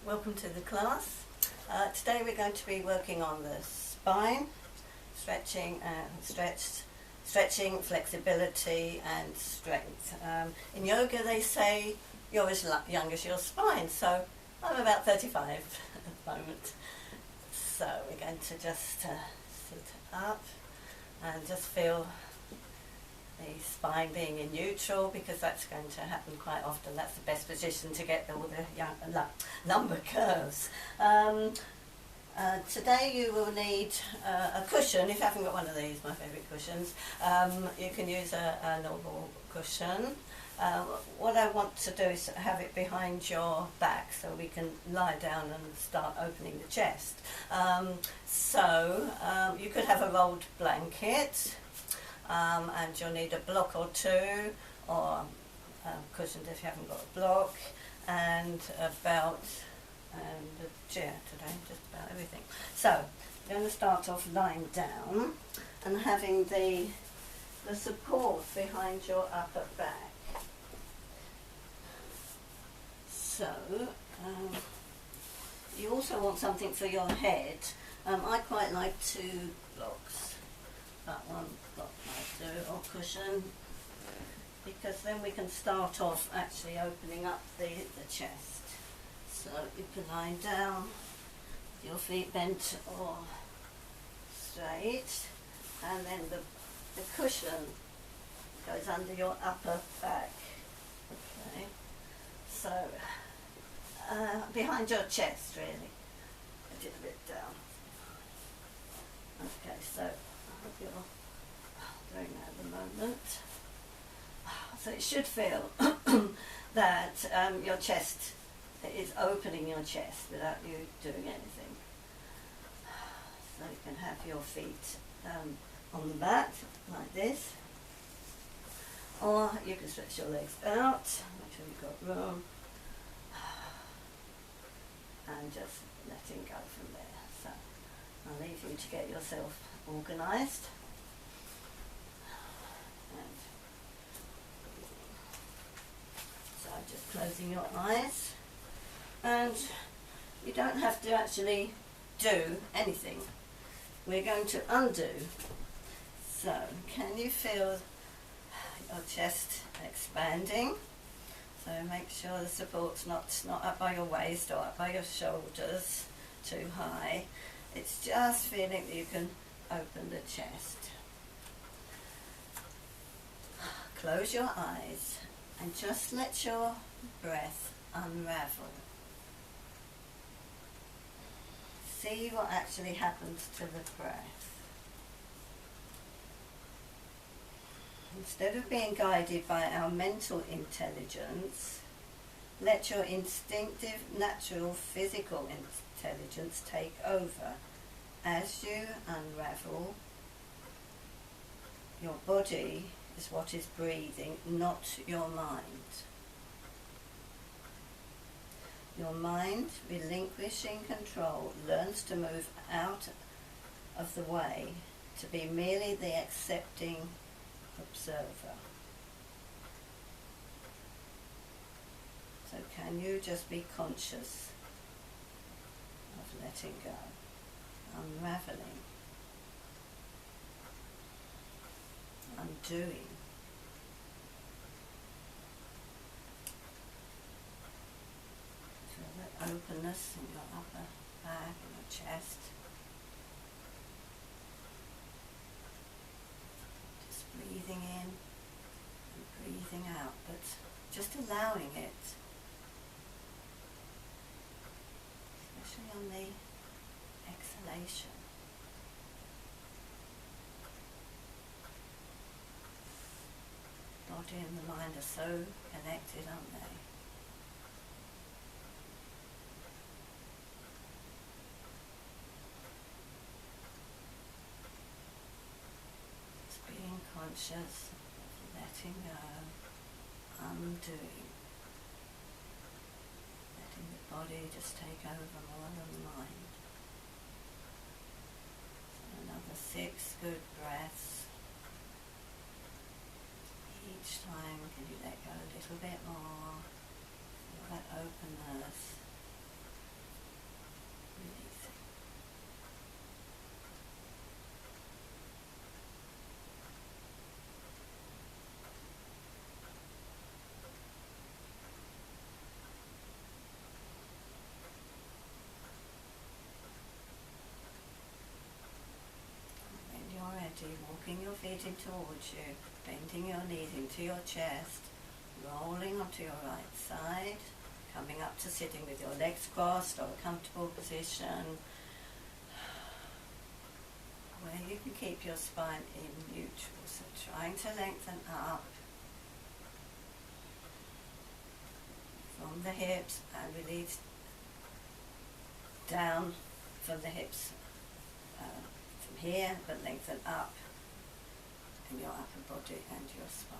Welcome to the class. Today we're going to be working on the spine, stretching, flexibility and strength. In yoga they say you're as young as your spine, so I'm about 35 at the moment. So we're going to just sit up and just feel the spine being in neutral, because that's going to happen quite often. That's the best position to get all the lumbar curves. Today you will need a cushion. If you haven't got one of these, my favourite cushions, you can use a normal cushion. What I want to do is have it behind your back so we can lie down and start opening the chest. You could have a rolled blanket, and you'll need a block or two, or cushions if you haven't got a block, and a belt and a chair today, just about everything. So we're going to start off lying down and having the support behind your upper back. So you also want something for your head. I quite like two blocks. That one block might do, or cushion, because then we can start off actually opening up the chest. So you can lie down with your feet bent or straight, and then the cushion goes under your upper back. Okay, so behind your chest, really, a little bit down. Okay, so I hope you're doing that at the moment. So it should feel that your chest is opening your chest without you doing anything. So you can have your feet on the back like this, or you can stretch your legs out, make sure you've got room, and just letting go from there. So I'll leave you to get yourself organised. So just closing your eyes, and you don't have to actually do anything. We're going to undo. So can you feel your chest expanding? So make sure the support's not up by your waist or up by your shoulders too high. It's just feeling that you can open the chest. Close your eyes and just let your breath unravel. See what actually happens to the breath. Instead of being guided by our mental intelligence, let your instinctive, natural, physical intelligence take over as you unravel. Your body is what is breathing, not your mind. Your mind, relinquishing control, learns to move out of the way, to be merely the accepting observer. So can you just be conscious of letting go, unraveling, undoing. Feel that openness in your upper back and your chest. Just breathing in and breathing out, but just allowing it. Especially on the exhalation. Body and the mind are so connected, aren't they? Just being conscious of letting go, undoing. Letting the body just take over more than the mind. So another 6 good breaths. Each time, can you let go a little bit more? Feel that openness. rotating towards you, bending your knees into your chest, rolling onto your right side, coming up to sitting with your legs crossed or a comfortable position where you can keep your spine in neutral. So trying to lengthen up from the hips and release down from the hips from here, but lengthen up in your upper body and your spine.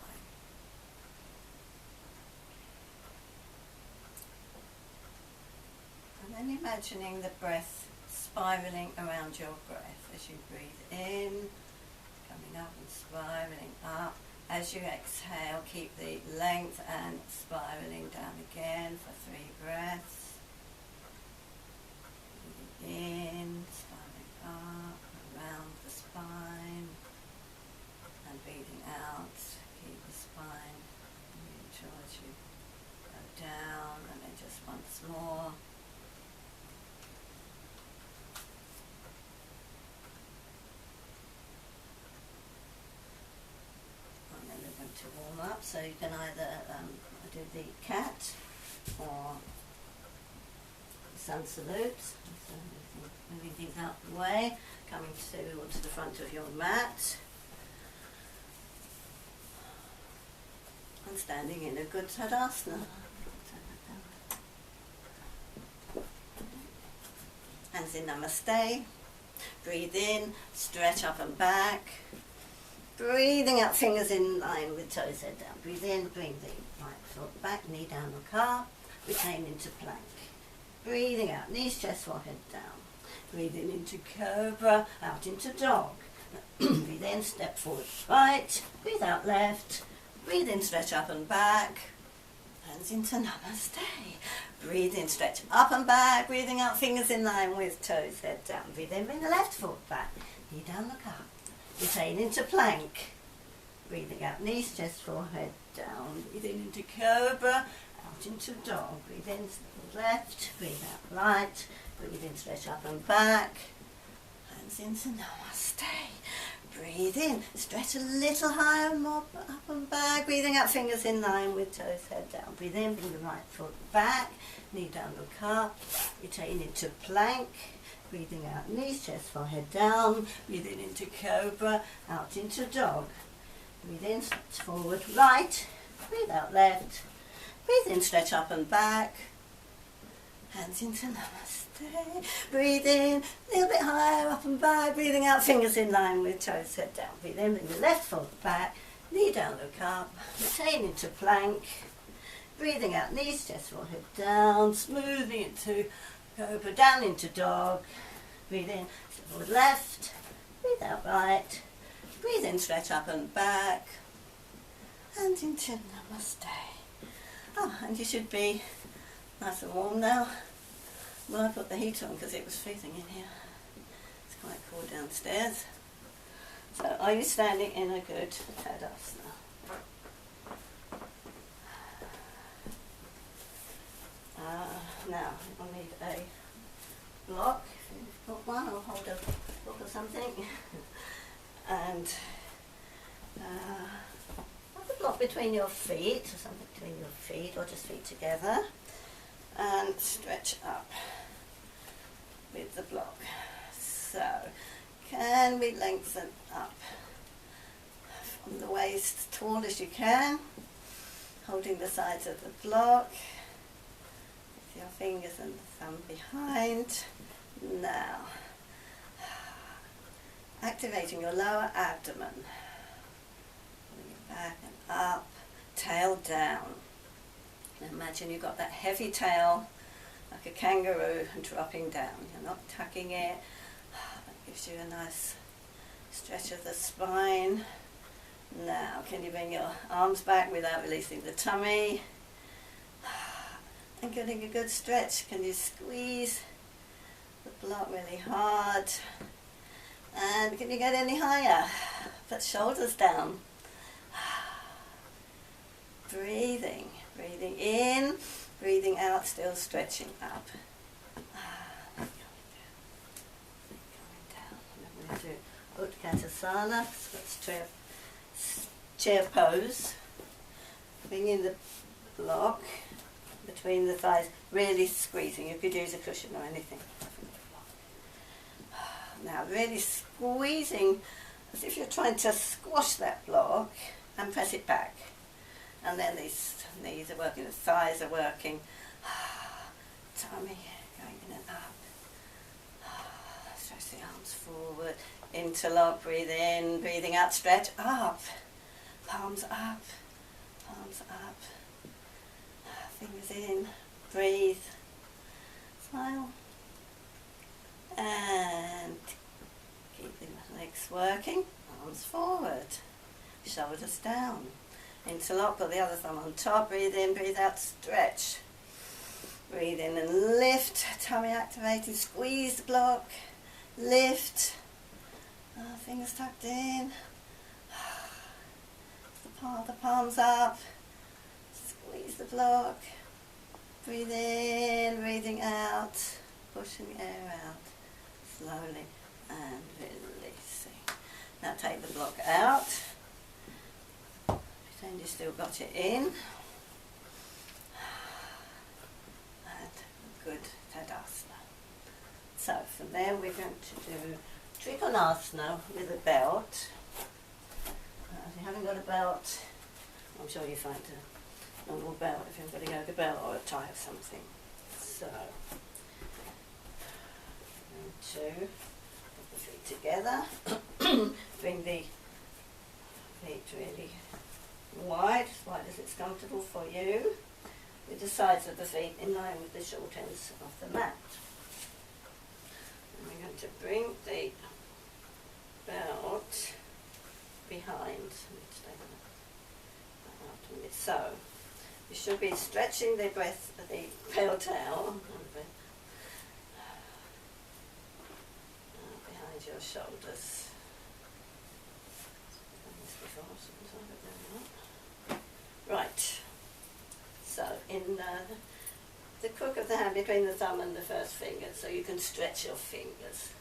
And then imagining the breath spiraling around your breath as you breathe in, coming up and spiraling up. As you exhale, keep the length and spiraling down again for 3 breaths. Breathing in, spiraling up, around the spine, and breathing out. Keep the spine neutral as you go down, and then just once more. To warm up, so you can either do the cat or sun salutes. So moving things out the way, coming to the front of your mat, and standing in a good Tadasana. Hands in Namaste. Breathe in, stretch up and back. Breathing out, fingers in line with toes, head down. Breathe in, bring the right foot back, knee down the calf, retain into plank. Breathing out, knees, chest, forehead down. Breathing into cobra, out into dog. Breathe in, step forward right, breathe out left. Breathe in, stretch up and back. Hands into Namaste. Breathe in, stretch up and back. Breathing out, fingers in line with toes, head down. Breathe in, bring the left foot back, knee down the calf. Retain into plank. Breathing out, knees, chest, forehead down. Breathing into cobra, out into dog. Breathe in, left, breathe out right. Breathe in, stretch up and back. Hands into Namaste. Breathe in, stretch a little higher, more up and back. Breathing out, fingers in line with toes, head down. Breathe in, bring the right foot back, knee down the calf. Retain into plank. Breathing out, knees, chest, forehead down. Breathing into cobra, out into dog. Breathe in, stretch forward right. Breathe out left. Breathe in, stretch up and back. Hands into Namaste. Breathe in, a little bit higher, up and back. Breathing out, fingers in line with toes, head down. Breathe in, bring the left foot back. Knee down, look up. Retain into plank. Breathing out, knees, chest, forehead down. Smoothing into cobra, down into dog. Breathe in, step forward left. Breathe out right. Breathe in, stretch up and back. And into Namaste. Oh, and you should be nice and warm now. Well, I put the heat on because it was freezing in here. It's quite cool downstairs. So, are you standing in a good Tadasana? Now, I'll need a block. If you've got one, I'll hold a block or something. And have a block between your feet, or something between your feet, or just feet together. And stretch up with the block. So, can we lengthen up from the waist tall as you can, holding the sides of the block. Your fingers and the thumb behind. Now, activating your lower abdomen. Pulling it back and up, tail down. And imagine you've got that heavy tail, like a kangaroo, and dropping down. You're not tucking it. That gives you a nice stretch of the spine. Now, can you bring your arms back without releasing the tummy? And getting a good stretch. Can you squeeze the block really hard? And can you get any higher? Put shoulders down. Breathing. Breathing in, breathing out, still stretching up. Going down. Going down. I'm going to do Utkatasana. So let's chair pose, bringing the block between the thighs, really squeezing. You could use a cushion or anything. Now really squeezing as if you're trying to squash that block and press it back. And then these knees are working, the thighs are working. Tummy going in and up. Stretch the arms forward. Interlock, breathe in, breathing out, stretch up. Palms up, palms up. Fingers in, breathe. Smile. And keep the legs working, arms forward, shoulders down. Interlock, put the other thumb on top, breathe in, breathe out, stretch. Breathe in and lift, tummy activating, squeeze the block, lift. Fingers tucked in. The palms up, squeeze the block. Breathe in, breathing out, pushing the air out. Slowly and releasing. Now take the block out. Pretend you still got it in. And good Tadasana. So from there we're going to do Trikonasana with a belt. If you haven't got a belt, I'm sure you find a normal belt if you've got a yoga belt or a tie or something. So to put the feet together, bring the feet really wide as it's comfortable for you, with the sides of the feet in line with the short ends of the mat. And we're going to bring the belt behind. So you should be stretching the belt out behind your shoulders. Right. So in the crook of the hand between the thumb and the first finger, so you can stretch your fingers.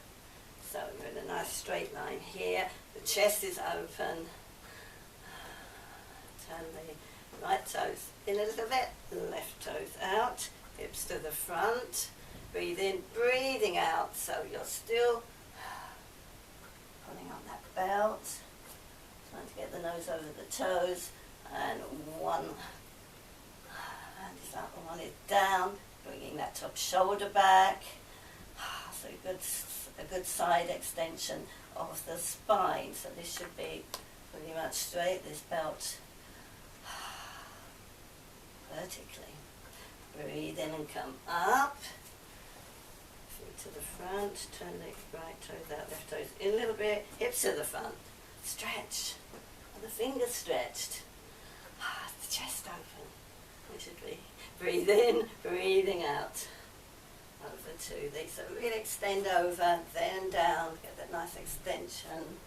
So you're in a nice straight line here. The chest is open. Turn the right toes in a little bit, left toes out, hips to the front. Breathe in, breathing out, so you're still pulling on that belt. Trying to get the nose over the toes, and one hand is up and one is down, bringing that top shoulder back. So a good side extension of the spine. So this should be pretty much straight, this belt vertically. Breathe in and come up. Feet to the front, turn the right toes out, left toes in a little bit, hips to the front. Stretch. And the fingers stretched. The chest open. It should be. Breathe in, breathing out. Over to these. So really extend over, then down. Get that nice extension.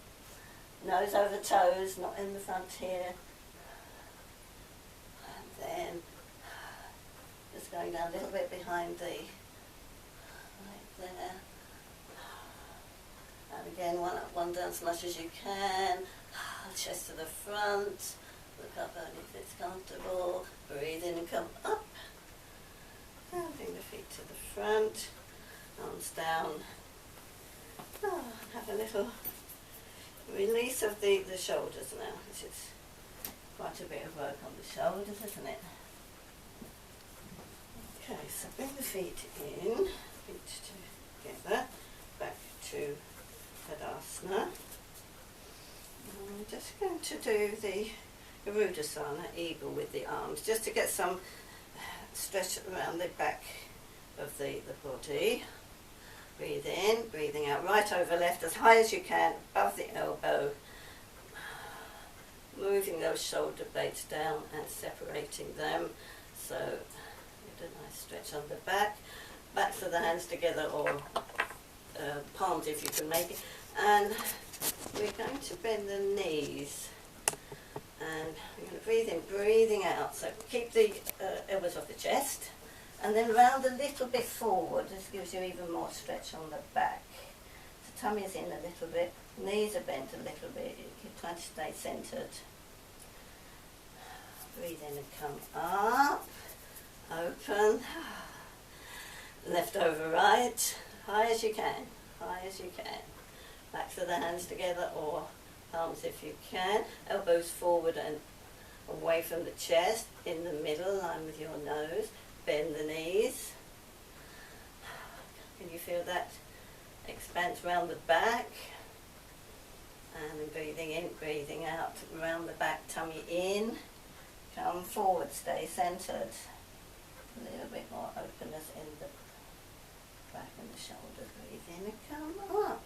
Nose over toes, not in the front here. And then just going down a little bit behind the, right there. And again, one up, one down as much as you can. Chest to the front. Look up only if it's comfortable. Breathe in and come up. And bring the feet to the front. Arms down. Have a little release of the shoulders now, which is quite a bit of work on the shoulders, isn't it? Okay, so bring the feet in, feet together, back to Tadasana. I'm just going to do the Garudasana, eagle with the arms, just to get some stretch around the back of the body. Breathe in, breathing out, right over left as high as you can, above the elbow. Moving those shoulder blades down and separating them. So get a nice stretch on the back. Backs of the hands together, or palms if you can make it. And we're going to bend the knees. And we're going to breathe in, breathing out. So keep the elbows off the chest. And then round a little bit forward. This gives you even more stretch on the back. So tummy is in a little bit. Knees are bent a little bit. You keep trying to stay centered. Breathe in and come up. Open. Left over right. High as you can. High as you can. Backs of the hands together or palms if you can. Elbows forward and away from the chest. In the middle, line with your nose. Bend the knees. Can you feel that expanse round the back? And then breathing in, breathing out, round the back, tummy in. Come forward, stay centered. A little bit more openness in the back and the shoulders. Breathe in and come up.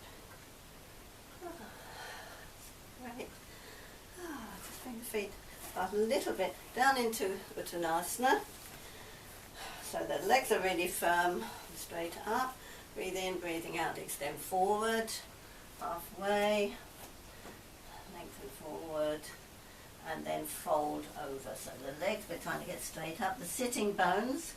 Great. Just bring the feet up a little bit down into Uttanasana. So the legs are really firm, straight up. Breathe in, breathing out, extend forward, halfway, lengthen forward, and then fold over. So the legs, we're trying to get straight up. The sitting bones,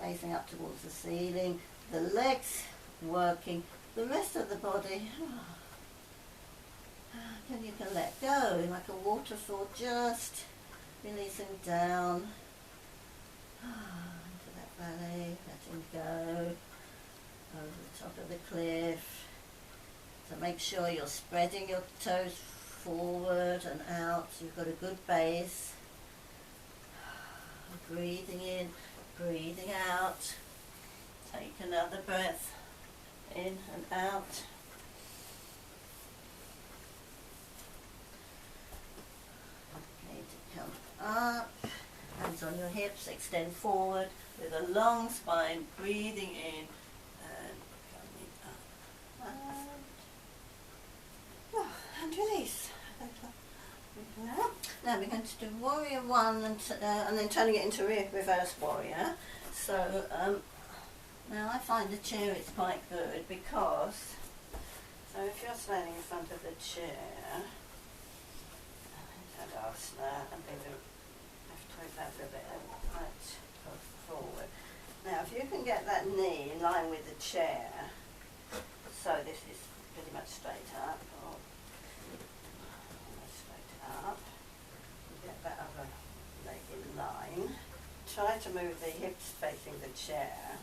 facing up towards the ceiling. The legs working. The rest of the body, you can let go like a waterfall, just releasing down into that valley, letting go over the top of the cliff. So make sure you're spreading your toes forward and out so you've got a good base. Breathing in, breathing out. Take another breath in and out. Okay, to come up. Hands on your hips, extend forward with a long spine, breathing in and coming up. And release. Now we're going to do warrior one and then turning it into reverse warrior. So now I find the chair is quite good because, so if you're standing in front of the chair, Tadasana, and then left that a bit right forward. Now if you can get that knee in line with the chair, so this is pretty much straight up, or straight up, get that other leg in line. Try to move the hips facing the chair,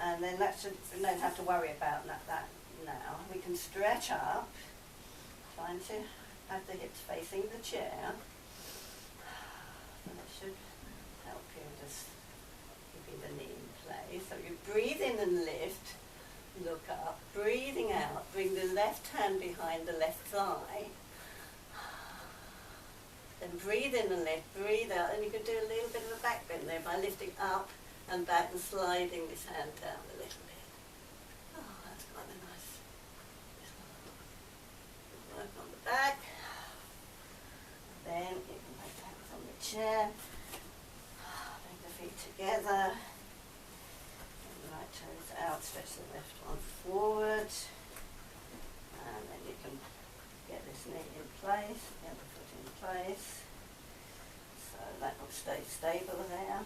and then we don't have to worry about that now. We can stretch up, trying to have the hips facing the chair. And it should help you just keeping the knee in place. So you breathe in and lift, look up, breathing out, bring the left hand behind the left thigh. Then breathe in and lift, breathe out, and you can do a little bit of a back bend there by lifting up and back and sliding this hand down a little bit. Oh, that's quite a nice work on the back. Then you can place hands on the chair, bring the feet together, bring the right toes out, stretch the left one forward, and then you can get this knee in place, the other foot in place, so that will stay stable there.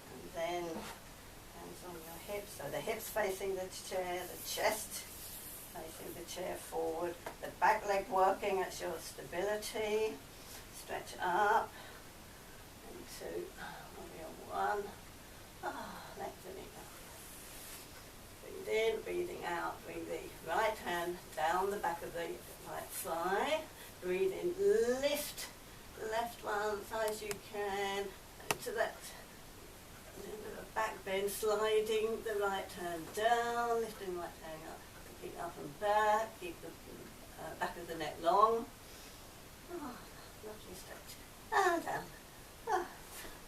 And then hands on your hips, so the hips facing the chair, the chest facing the chair forward, the back leg working, that's your stability. Stretch up into warrior one. Lengthening up. Breathe in, breathing out. Bring the right hand down the back of the right thigh. Breathe in, lift the left one as high as you can into that little bit of back bend, sliding the right hand down, lifting the right hand up. Keep up and back, keep the back of the neck long. Lovely stretch. And down.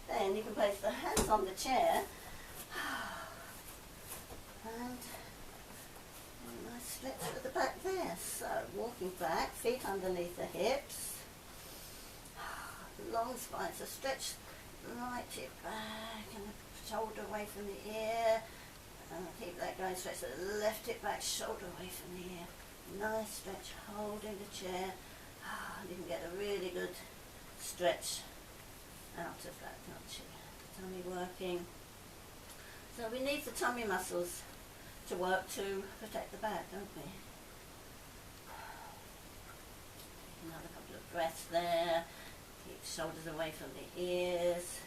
Then you can place the hands on the chair. And a nice stretch at the back there. So walking back, feet underneath the hips. Long spine, so stretch the right hip back and the shoulder away from the ear. And keep that going, stretch the left hip back, shoulder away from the ear. Nice stretch, holding the chair. You can get a really good stretch out of that, can't you? The tummy working. So we need the tummy muscles to work to protect the back, don't we? Another couple of breaths there. Keep shoulders away from the ears.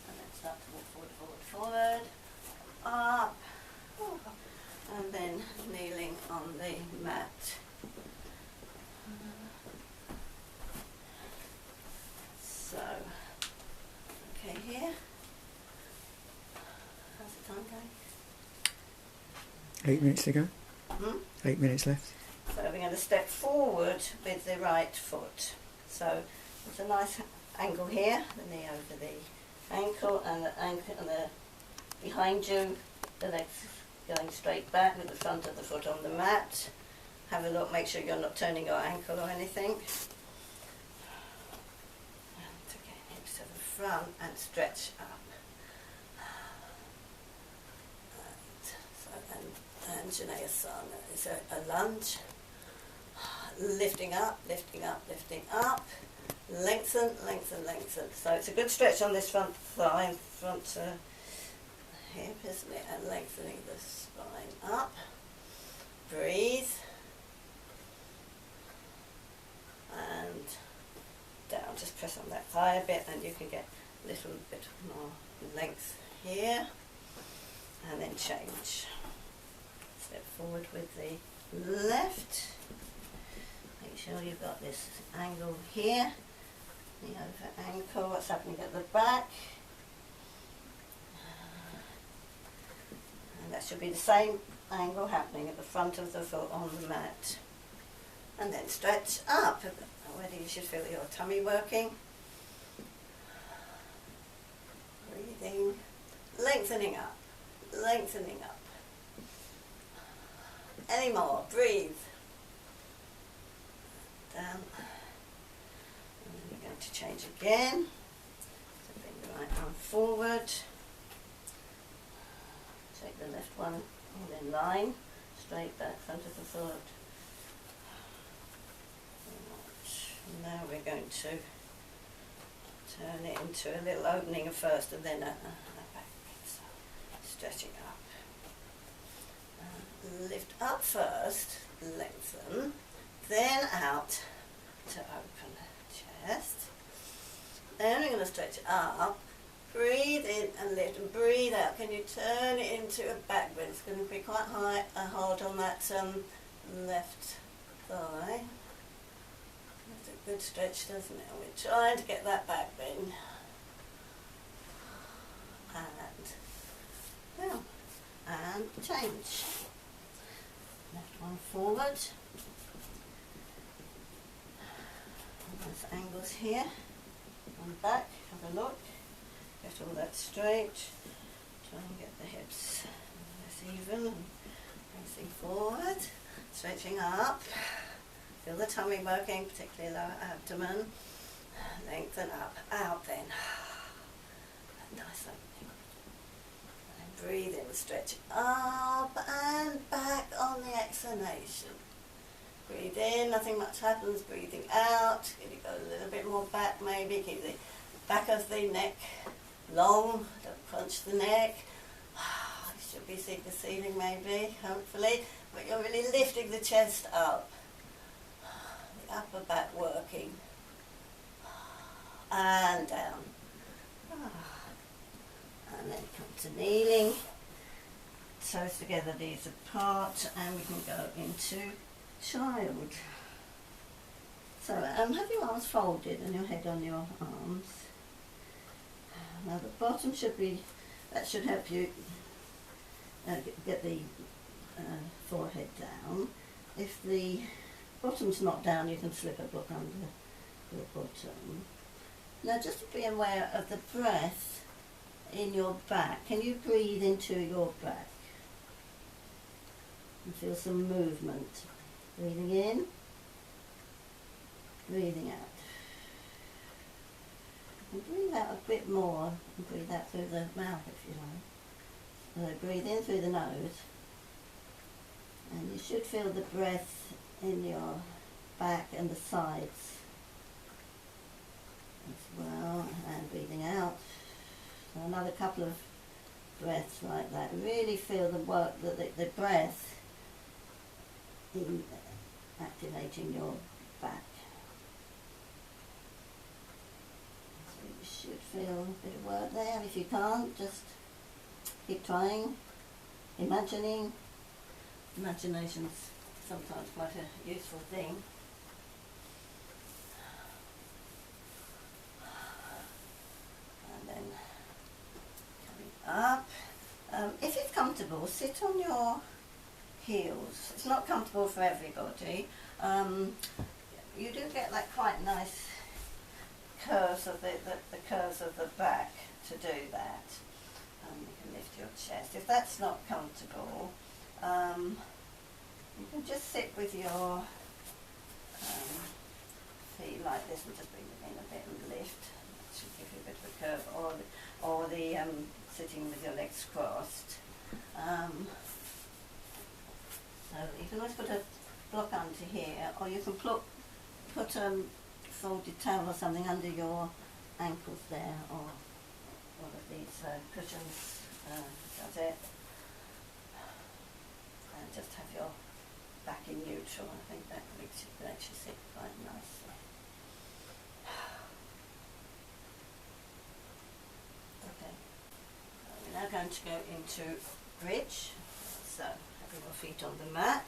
And then start to walk forward, forward, forward. Up. And then kneeling on the mat. So, okay here. How's the time going? 8 minutes to go. 8 minutes left. So we're going to step forward with the right foot. So it's a nice angle here, the knee over the ankle and the ankle and the behind you, the legs going straight back with the front of the foot on the mat. Have a look, make sure you're not turning your ankle or anything. And to get hips to the front and stretch up. And Janayasana is a lunge. Lifting up, lifting up, lifting up. Lengthen, lengthen, lengthen. So it's a good stretch on this front thigh, front hip, isn't it? And lengthening the spine up. Breathe. And down. Just press on that thigh a bit and you can get a little bit more length here. And then change. Step forward with the left. Make sure you've got this angle here. The over ankle, what's happening at the back. And that should be the same angle happening at the front of the foot on the mat. And then stretch up. Already you should feel your tummy working. Breathing. Lengthening up. Lengthening up. Any more. Breathe. Down. And then we're going to change again. So bring the right arm forward. Take the left one all in line. Straight back, front of the foot. Now we're going to turn it into a little opening first and then a back. So stretching up. Lift up first, lengthen, then out to open the chest. Then we're going to stretch up, breathe in and lift and breathe out. Can you turn it into a back bend? It's going to be quite high, hard on that left thigh. That's a good stretch, doesn't it? And we're trying to get that back bend. And down. And change. Left one forward. Nice angles here. One back, have a look. Get all that straight. Try and get the hips nice even. Facing forward. Stretching up. Feel the tummy working, particularly lower abdomen. Lengthen up. Out then. Nice opening. Breathe in, stretch up and back on the exhalation. Breathe in, nothing much happens. Breathing out, can you go a little bit more back maybe. Keep the back of the neck long, don't crunch the neck. You should be seeing the ceiling maybe, hopefully. But you're really lifting the chest up. The upper back working. And down. And then come to kneeling, toes together, knees apart, and we can go into child. So have your arms folded and your head on your arms. Now the bottom should be, that should help you get the forehead down. If the bottom's not down, you can slip a book under your bottom. Now just be aware of the breath in your back. Can you breathe into your back and feel some movement? Breathing in, breathing out. And breathe out a bit more and breathe out through the mouth if you like. So breathe in through the nose and you should feel the breath in your back and the sides as well, and breathing out. So another couple of breaths like that. Really feel the work that the breath in activating your back. So you should feel a bit of work there. If you can't, just keep trying, imagining. Imagination's sometimes quite a useful thing. And then coming up. If it's comfortable, sit on your heels. It's not comfortable for everybody. You do get like quite nice curves of the curves of the back to do that. You can lift your chest. If that's not comfortable, you can just sit with your feet like this and just bring them in a bit and lift. That should give you a bit of a curve. Or the sitting with your legs crossed. So you can always put a block under here, or you can put folded towel or something under your ankles there, or one of these cushions. That's it. And just have your back in neutral. I think that makes you sit quite nicely. Okay. We're now going to go into bridge. So having your feet on the mat,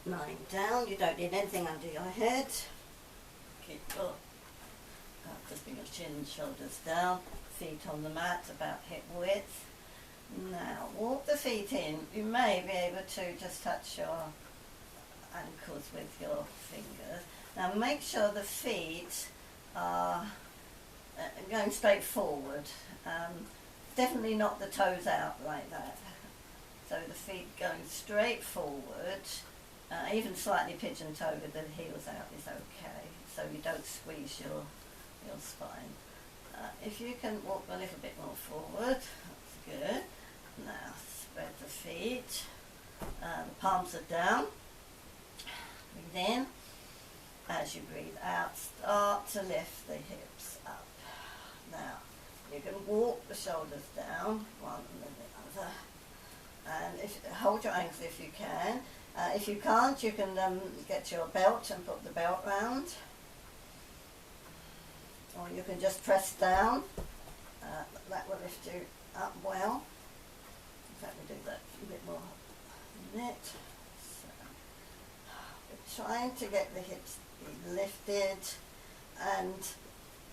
lying down. You don't need anything under your head. Keep your crisping your chin and shoulders down. Feet on the mat about hip width. Now walk the feet in. You may be able to just touch your ankles with your fingers. Now make sure the feet are going straight forward. Definitely not the toes out like that. So the feet going straight forward, even slightly pigeon-toed with the heels out is okay, so you don't squeeze your spine. If you can walk a little bit more forward, that's good. Now spread the feet, the palms are down. Breathe in. As you breathe out, start to lift the hips up. Now you can walk the shoulders down, one and then the other. And hold your ankles if you can. If you can't, you can get your belt and put the belt round. Or you can just press down. That will lift you up well. In fact, we'll do that a bit more in a minute. So, we're trying to get the hips to be lifted and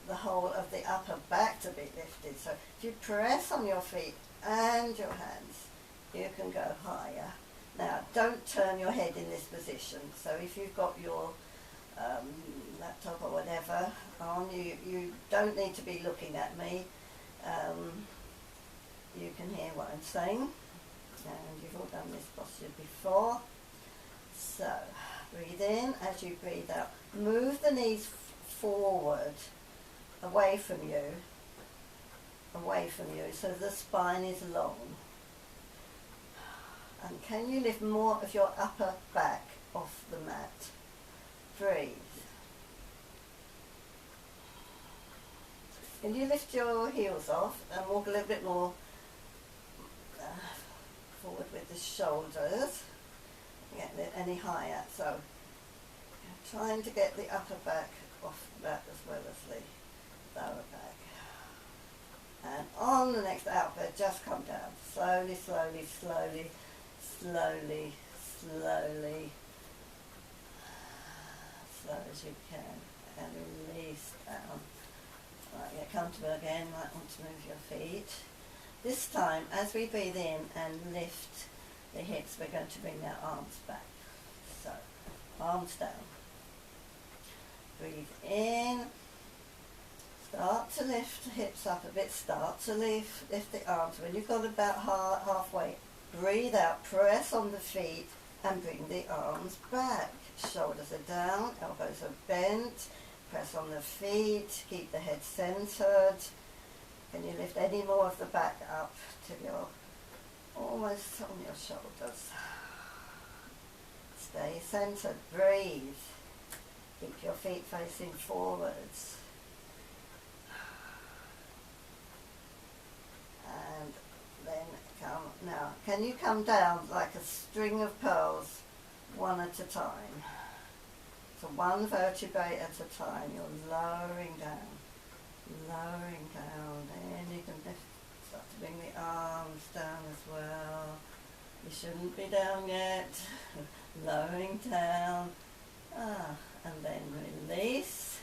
the whole of the upper back to be lifted. So if you press on your feet and your hands, you can go higher. Now, don't turn your head in this position. So if you've got your laptop or whatever on, you don't need to be looking at me. You can hear what I'm saying. And you've all done this posture before. So, breathe in. As you breathe out, move the knees forward, away from you, so the spine is long. And can you lift more of your upper back off the mat? Breathe. Can you lift your heels off and walk a little bit more forward with the shoulders? Get any higher. So trying to get the upper back off that as well as the lower back. And on the next out breath, just come down. Slowly, slowly, slowly, slowly, slowly, slow as you can, and release down. Right, get comfortable again, might want to move your feet. This time, as we breathe in and lift the hips, we're going to bring our arms back. So, arms down. Breathe in. Start to lift the hips up a bit. Start to lift the arms. When you've got about halfway, breathe out, press on the feet and bring the arms back. Shoulders are down, elbows are bent. Press on the feet, keep the head centered. Can you lift any more of the back up till you're almost on your shoulders? Stay centered, breathe. Keep your feet facing forwards. And then can you come down like a string of pearls, one at a time? So one vertebrae at a time, you're lowering down. Then you can start to bring the arms down as well. You shouldn't be down yet. Lowering down. And then release.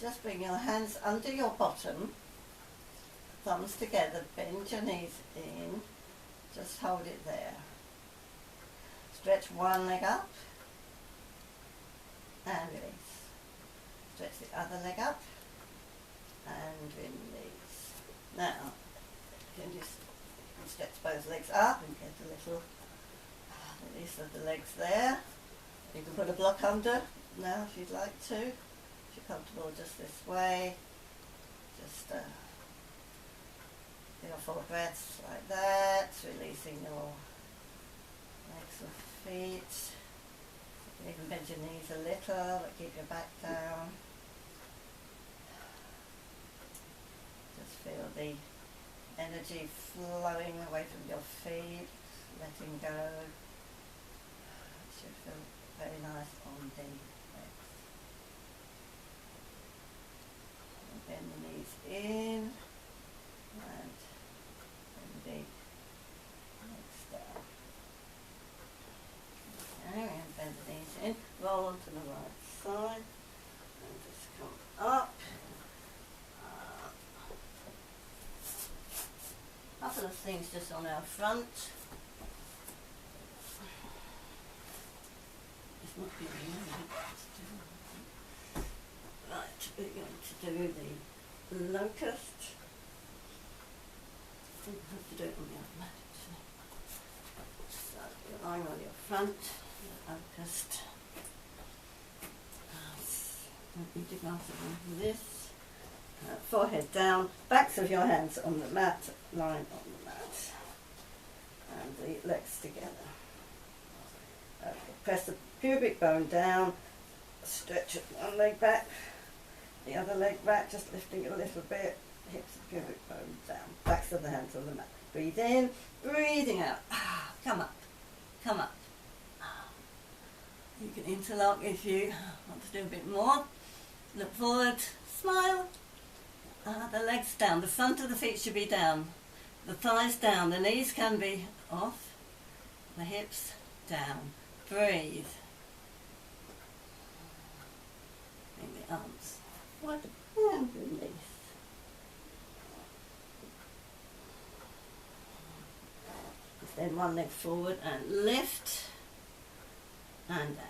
Just bring your hands under your bottom, thumbs together, bend your knees in, just hold it there. Stretch one leg up and release. Stretch the other leg up and release. Now, you can just stretch both legs up and get a little release of the legs there. You can put a block under now if you'd like to. If you're comfortable just this way, just 4 breaths like that, releasing your legs and feet. You can bend your knees a little, but keep your back down. Just feel the energy flowing away from your feet, letting go. It should feel very nice on the legs. And bend the knees in and bend the legs down. Okay, and bend the knees in, roll onto the right side and just come up. A couple of things just on our front. It's not really right, we're going to do the locust. I think I have to do it on the other mat actually. So you're lying on your front, the locust. Don't need to go for this. Forehead down, backs of your hands on the mat, lying on the mat, and the legs together. Okay, press the pubic bone down, stretch one leg back, the other leg back, just lifting it a little bit, hips and pubic bone down, backs of the hands on the mat. Breathe in, breathing out. Come up, come up. You can interlock if you want to do a bit more. Look forward, smile. The legs down, the front of the feet should be down, the thighs down, the knees can be off, the hips down. Breathe. Bring the arms forward and release. Then one leg forward and lift and down.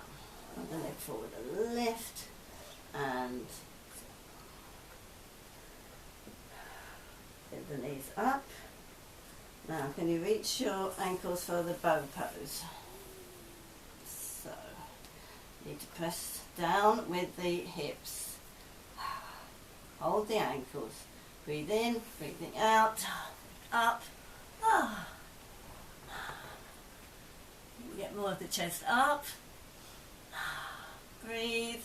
Other leg forward and lift and get the knees up. Now can you reach your ankles for the bow pose? So you need to press down with the hips. Hold the ankles. Breathe in, breathing out, up. Get more of the chest up. Breathe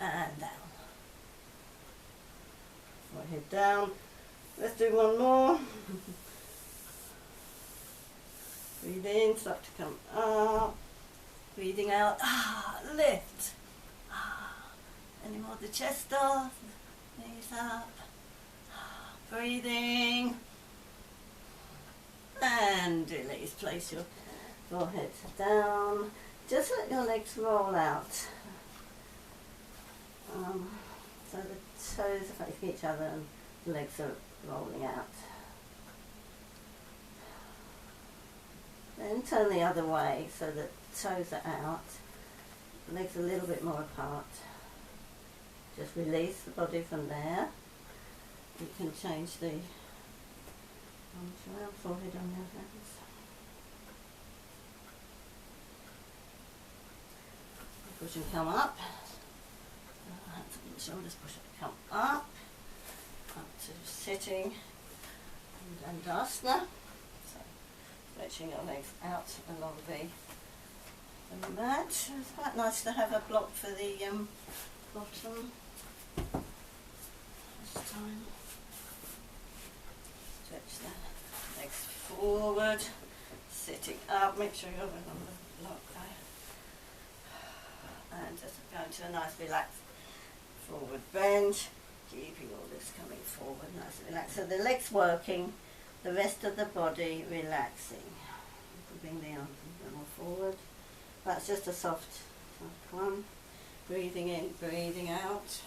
and down. Forehead down. Let's do one more. Breathe in, start to come up. Breathing out. Lift. Any more of the chest off. Knees up. Breathing. And release. Place your forehead down. Just let your legs roll out. So the toes are facing each other and the legs are rolling out. Then turn the other way so that toes are out, legs a little bit more apart. Just release the body from there. You can change the arms around, forehead on your hands. Push and come up. Hands on the shoulders, push and come up to sitting and Dandasana. So stretching your legs out along the mat. It's quite nice to have a block for the bottom this time. Stretch the forward, sitting up, make sure you're on the block there, and just going to a nice relaxed forward bend, keeping all this coming forward, nice and relaxed. So the legs working, the rest of the body relaxing. Bring the arms more forward. That's just a soft one. Breathing in, breathing out.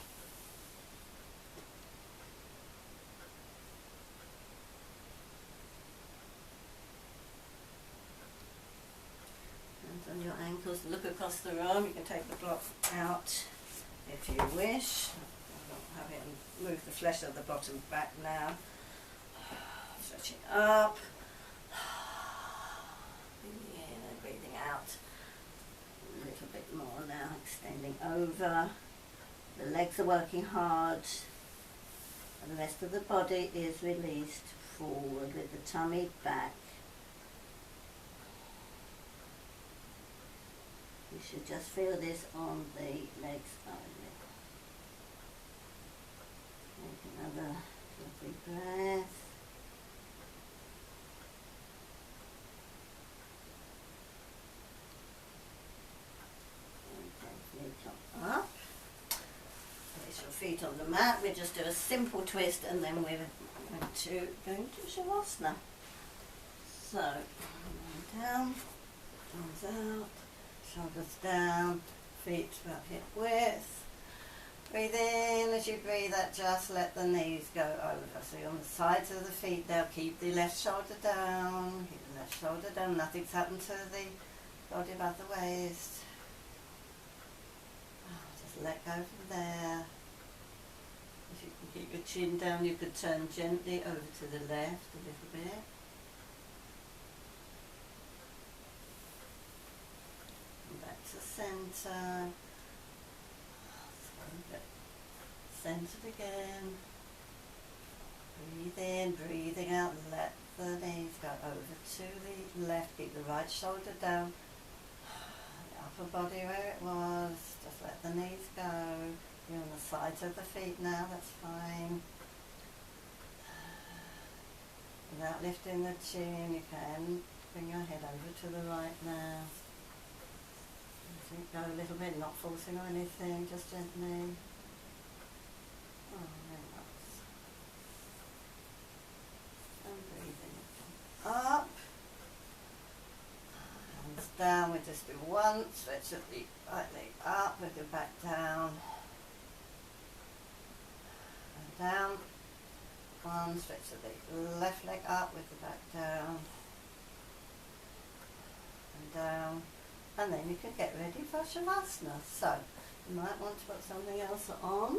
On your ankles, look across the room. You can take the block out if you wish. I'll have it and move the flesh of the bottom back now. Stretching up. Breathing in and breathing out. A little bit more now, extending over. The legs are working hard. And the rest of the body is released forward with the tummy back. You should just feel this on the legs only. Take another lovely breath. Okay, feet up. Place your feet on the mat. We just do a simple twist and then we're going to Shavasana. So, down, arms out. Shoulders down, feet about hip width. Breathe in. As you breathe out, just let the knees go over. So you're on the sides of the feet now. Keep the left shoulder down. Keep the left shoulder down. Nothing's happened to the body above the waist. Just let go from there. If you can keep your chin down, you could turn gently over to the left a little bit. To centre, centred again. Breathe in, breathing out, let the knees go over to the left, keep the right shoulder down, the upper body where it was, just let the knees go. You're on the sides of the feet now, that's fine. Without lifting the chin, you can bring your head over to the right now. Go a little bit, not forcing or anything, just gently. Oh, very nice. And breathing up. Hands down, we just do one. Stretch the right leg up, with your back down. And down. One, stretch the left leg up with the back down. And down. And then you can get ready for Shavasana. So, you might want to put something else on.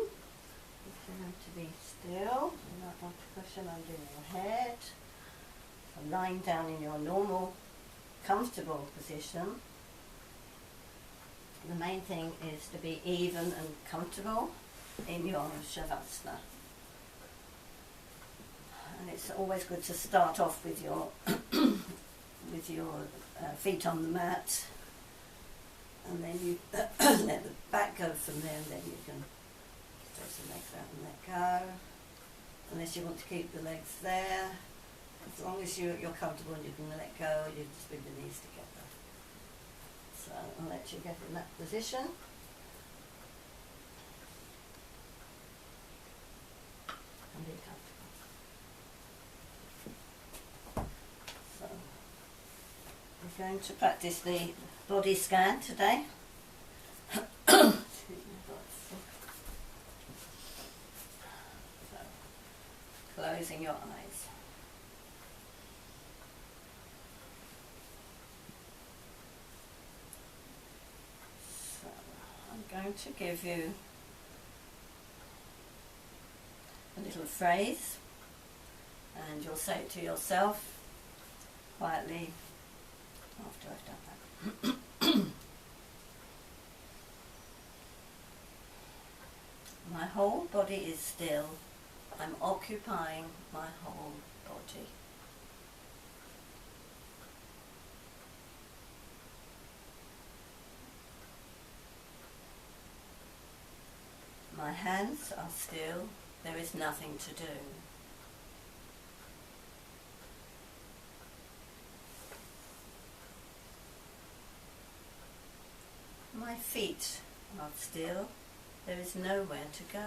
If you have to be still, you might want to cushion under your head. So lying down in your normal, comfortable position. The main thing is to be even and comfortable in your Shavasana. And it's always good to start off with your feet on the mat. And then you let the back go from there, and then you can stretch the legs out and let go. Unless you want to keep the legs there. As long as you're comfortable and you can let go, you just bring the knees together. So I'll let you get in that position. And be comfortable. So we're going to practice the body scan today. So, closing your eyes. So, I'm going to give you a little phrase, and you'll say it to yourself quietly after I've done that. My whole body is still. I'm occupying my whole body. My hands are still. There is nothing to do. My feet are still. There is nowhere to go.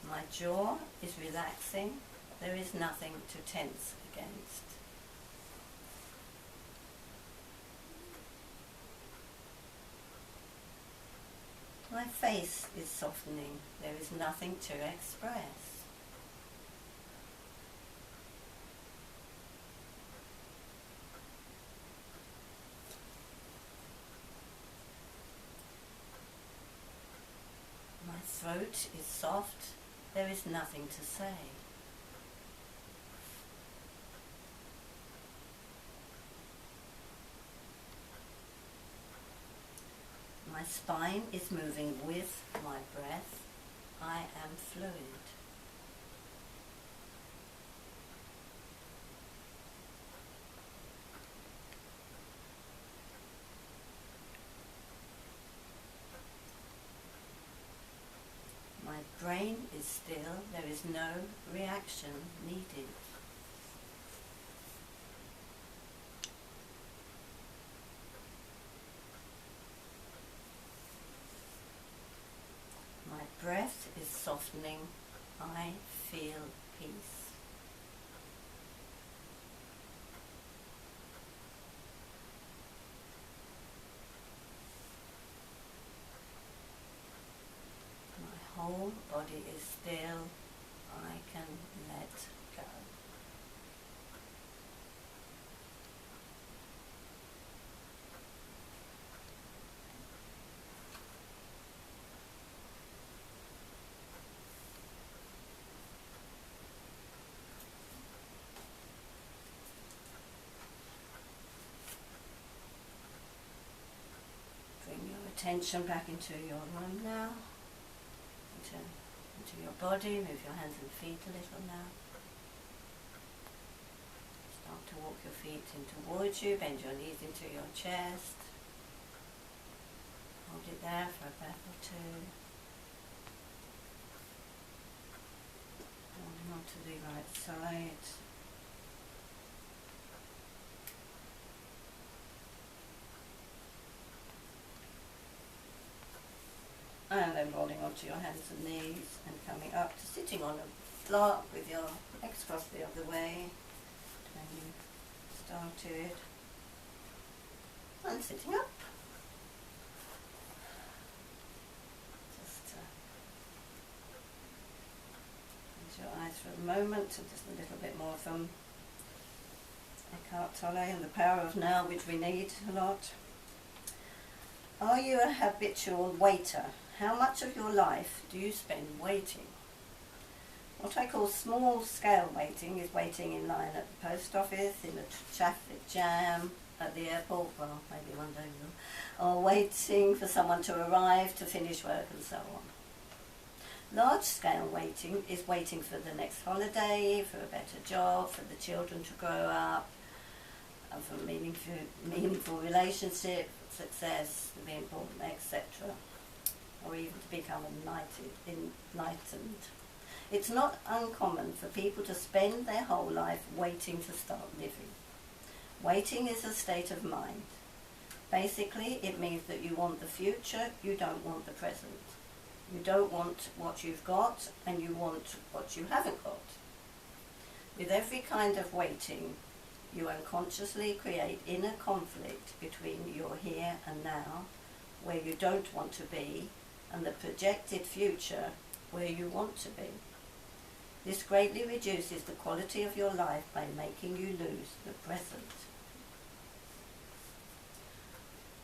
My jaw is relaxing. There is nothing to tense against. My face is softening. There is nothing to express. My throat is soft. There is nothing to say. My spine is moving with my breath. I am fluid. My brain is still. There is no reaction needed. My breath is softening. I feel peace. My whole body is still. I can let go. Bring your attention back into your room now, into your body. Move your hands and feet a little now. Start to walk your feet in towards you, bend your knees into your chest. Hold it there for a breath or two. Holding on to the right side. And then rolling onto your hands and knees and coming up to sitting on a block with your legs crossed the other way when you started. And sitting up. Just close your eyes for a moment, and just a little bit more from Eckhart Tolle and the power of now, which we need a lot. Are you a habitual waiter? How much of your life do you spend waiting? What I call small-scale waiting is waiting in line at the post office, in a traffic jam, at the airport, well, maybe one day we'll, or waiting for someone to arrive to finish work and so on. Large-scale waiting is waiting for the next holiday, for a better job, for the children to grow up, and for meaningful relationship, success, to be important, etc. Or even to become enlightened. It's not uncommon for people to spend their whole life waiting to start living. Waiting is a state of mind. Basically, it means that you want the future, you don't want the present. You don't want what you've got, and you want what you haven't got. With every kind of waiting, you unconsciously create inner conflict between your here and now, where you don't want to be, and the projected future where you want to be. This greatly reduces the quality of your life by making you lose the present.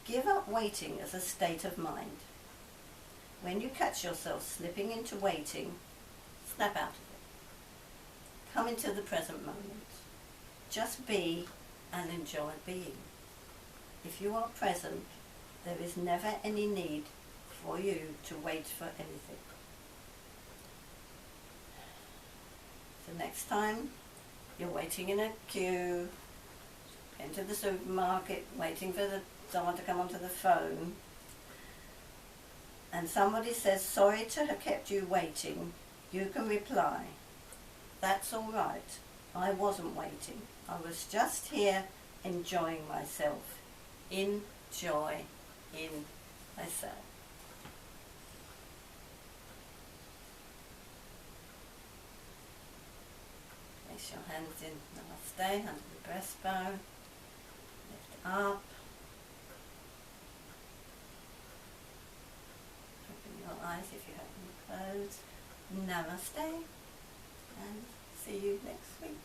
Give up waiting as a state of mind. When you catch yourself slipping into waiting, snap out of it. Come into the present moment. Just be and enjoy being. If you are present, there is never any need for you to wait for anything. So next time you're waiting in a queue, into the supermarket, waiting for someone to come onto the phone, and somebody says, sorry to have kept you waiting, you can reply, That's all right. I wasn't waiting. I was just here enjoying myself. Enjoy in myself. Place your hands in Namaste under the breastbone. Lift up. Open your eyes if you have them closed. Namaste. And see you next week.